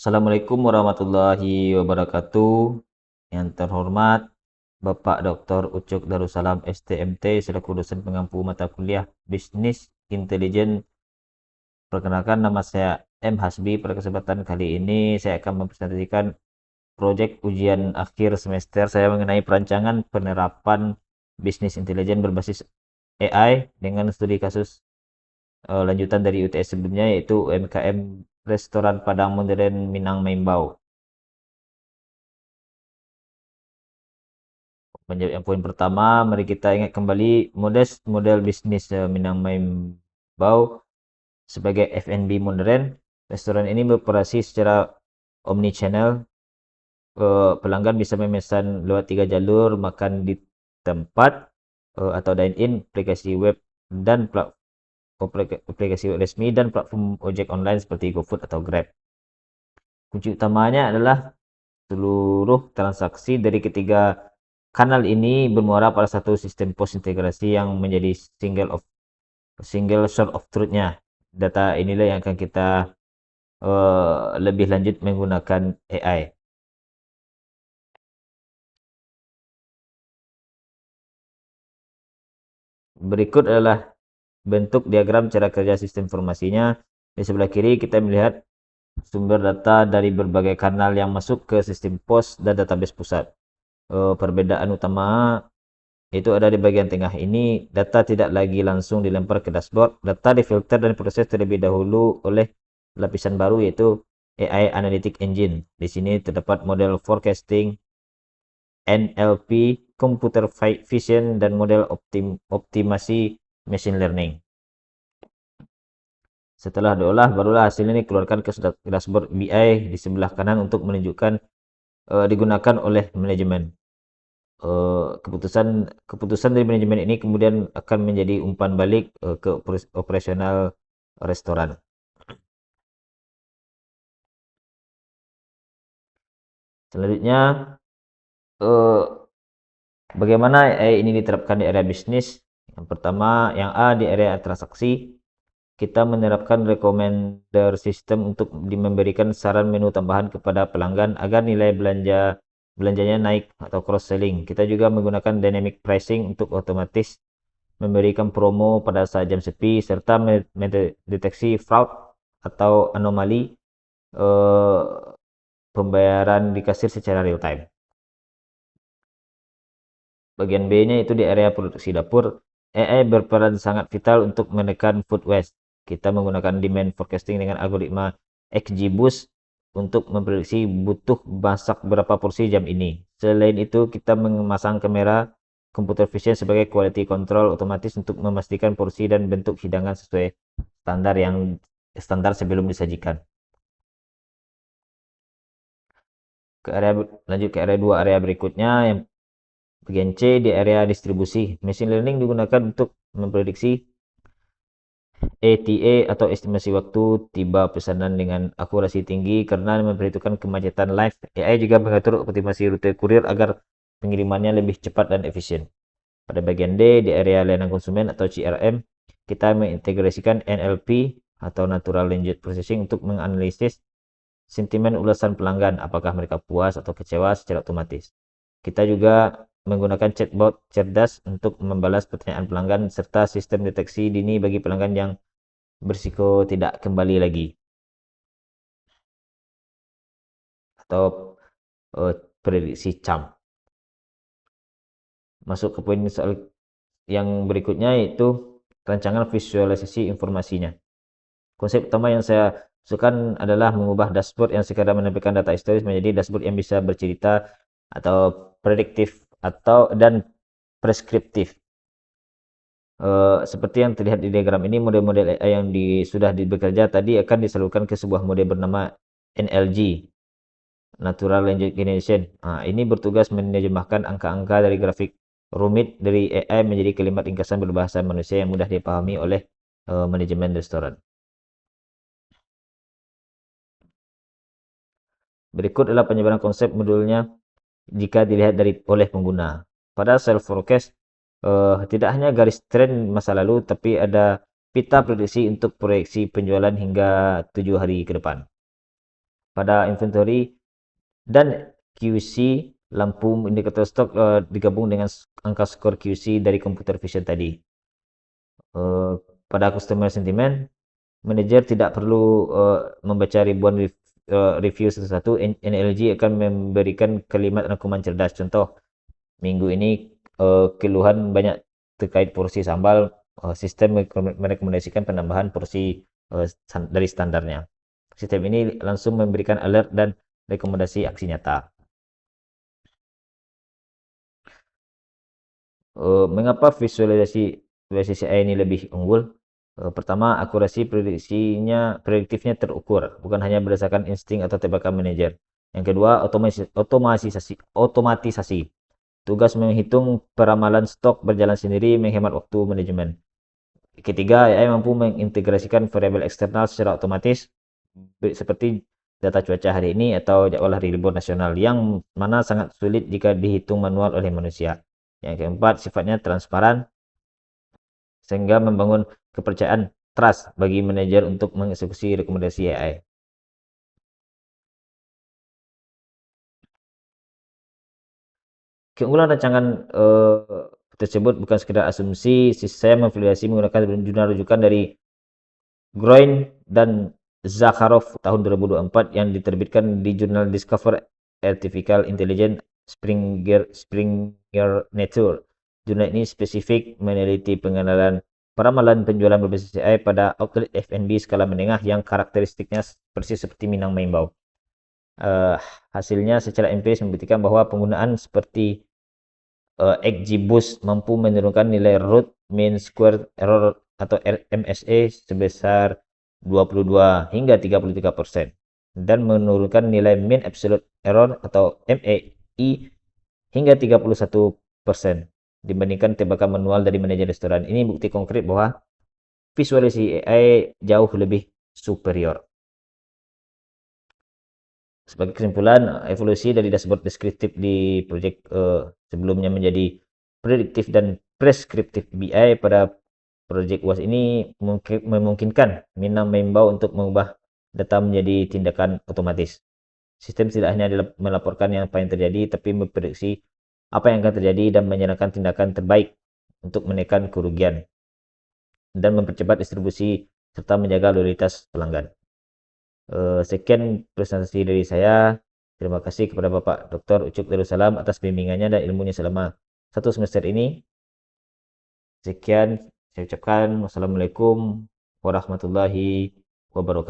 Assalamualaikum warahmatullahi wabarakatuh. Yang terhormat Bapak Dr. Ucuk Darussalam STMT selaku dosen pengampu mata kuliah Bisnis Intelijen. Perkenalkan, nama saya M. Hasbi. Pada kesempatan kali ini saya akan mempresentasikan proyek ujian akhir semester saya mengenai perancangan penerapan bisnis intelijen berbasis AI dengan studi kasus lanjutan dari UTS sebelumnya, yaitu UMKM Restoran Padang Modern Minang Maimbau. Menjawab yang poin pertama, mari kita ingat kembali model bisnis Minang Maimbau sebagai F&B modern. Restoran ini beroperasi secara omni-channel. Pelanggan bisa memesan lewat 3 jalur: makan di tempat atau dine-in, aplikasi web dan aplikasi web resmi, dan platform ojek online seperti GoFood atau Grab. Kunci utamanya adalah seluruh transaksi dari ketiga kanal ini bermuara pada satu sistem pos integrasi yang menjadi single source of truth-nya. Data inilah yang akan kita lebih lanjut menggunakan AI. Berikut adalah bentuk diagram cara kerja sistem informasinya. Di sebelah kiri kita melihat sumber data dari berbagai kanal yang masuk ke sistem pos dan database pusat. Perbedaan utama itu ada di bagian tengah ini. Data tidak lagi langsung dilempar ke dashboard. Data difilter dan diproses terlebih dahulu oleh lapisan baru, yaitu AI Analytic Engine. Di sini terdapat model forecasting, NLP, computer vision, dan model optimasi machine learning. Setelah diolah, barulah hasilnya ini keluarkan ke dashboard BI di sebelah kanan untuk menunjukkan digunakan oleh manajemen. Keputusan dari manajemen ini kemudian akan menjadi umpan balik ke operasional restoran. Selanjutnya, bagaimana AI ini diterapkan di area bisnis? Yang pertama, yang A, di area transaksi, kita menerapkan recommender system untuk memberikan saran menu tambahan kepada pelanggan agar nilai belanjanya naik atau cross selling. Kita juga menggunakan dynamic pricing untuk otomatis memberikan promo pada saat jam sepi, serta mendeteksi fraud atau anomali pembayaran di kasir secara real time. Bagian B-nya itu di area produksi dapur. AI berperan sangat vital untuk menekan food waste. Kita menggunakan demand forecasting dengan algoritma XGBoost untuk memprediksi butuh masak berapa porsi jam ini. Selain itu, kita memasang kamera computer vision sebagai quality control otomatis untuk memastikan porsi dan bentuk hidangan sesuai standar sebelum disajikan. Lanjut ke area 2, area berikutnya, yang bagian C di area distribusi. Machine learning digunakan untuk memprediksi ETA atau estimasi waktu tiba pesanan dengan akurasi tinggi karena memperhitungkan kemacetan live. AI juga mengatur optimasi rute kurir agar pengirimannya lebih cepat dan efisien. Pada bagian D di area layanan konsumen atau CRM, kita mengintegrasikan NLP atau Natural Language Processing untuk menganalisis sentimen ulasan pelanggan, apakah mereka puas atau kecewa secara otomatis. Kita juga menggunakan chatbot cerdas untuk membalas pertanyaan pelanggan serta sistem deteksi dini bagi pelanggan yang berisiko tidak kembali lagi. Atau prediksi CAM. Masuk ke poin soal yang berikutnya, yaitu rancangan visualisasi informasinya. Konsep utama yang saya suka adalah mengubah dashboard yang sekadar menampilkan data historis menjadi dashboard yang bisa bercerita atau prediktif dan preskriptif. Seperti yang terlihat di diagram ini, model-model AI yang sudah bekerja tadi akan disalurkan ke sebuah model bernama NLG, Natural Language Generation. Ini bertugas menerjemahkan angka-angka dari grafik rumit dari AI menjadi kalimat ringkasan berbahasa manusia yang mudah dipahami oleh manajemen restoran. Berikut adalah penyebaran konsep modulnya jika dilihat oleh pengguna. Pada self forecast, tidak hanya garis tren masa lalu, tapi ada pita prediksi untuk proyeksi penjualan hingga 7 hari ke depan. pada inventory, dan QC lampu indikator stok digabung dengan angka skor QC dari computer vision tadi. Pada customer sentiment, manajer tidak perlu membaca ribuan review satu-satu. NLG akan memberikan kalimat rangkuman cerdas. Contoh, minggu ini keluhan banyak terkait porsi sambal. Sistem merekomendasikan penambahan porsi dari standarnya. Sistem ini langsung memberikan alert dan rekomendasi aksi nyata. Mengapa visualisasi AI ini lebih unggul? Pertama, akurasi prediktifnya terukur, bukan hanya berdasarkan insting atau tebakan manajer. Yang kedua, otomatisasi. Tugas menghitung peramalan stok berjalan sendiri, menghemat waktu manajemen. Ketiga, AI mampu mengintegrasikan variabel eksternal secara otomatis, seperti data cuaca hari ini atau jadwal hari libur nasional, yang mana sangat sulit jika dihitung manual oleh manusia. Yang keempat, sifatnya transparan, sehingga membangun kepercayaan trust bagi manajer untuk mengeksekusi rekomendasi AI. Keunggulan rancangan tersebut bukan sekedar asumsi. Saya memvalidasi menggunakan jurnal rujukan dari Groin dan Zakharov tahun 2024 yang diterbitkan di jurnal Discover Artificial Intelligence Springer Nature. Jurnal ini spesifik meneliti pengenalan peramalan penjualan berbasis AI pada outlet F&B skala menengah yang karakteristiknya persis seperti Minang Mainbao. Hasilnya secara empiris membuktikan bahwa penggunaan seperti XGBoost mampu menurunkan nilai root mean square error atau MSE sebesar 22 hingga 33% dan menurunkan nilai mean absolute error atau MEI hingga 31% dibandingkan tebakan manual dari manajer restoran. Ini bukti konkret bahwa visualisasi AI jauh lebih superior. Sebagai kesimpulan, evolusi dari dashboard deskriptif di proyek sebelumnya menjadi prediktif dan preskriptif BI pada proyek UAS ini memungkinkan Minang Mainbao untuk mengubah data menjadi tindakan otomatis. Sistem tidak hanya melaporkan yang apa yang terjadi, tapi memprediksi apa yang akan terjadi dan menyarankan tindakan terbaik untuk menekan kerugian dan mempercepat distribusi serta menjaga loyalitas pelanggan. Sekian presentasi dari saya. Terima kasih kepada Bapak Dr. Ucup Darussalam atas bimbingannya dan ilmunya selama 1 semester ini. Sekian saya ucapkan. Wassalamualaikum warahmatullahi wabarakatuh.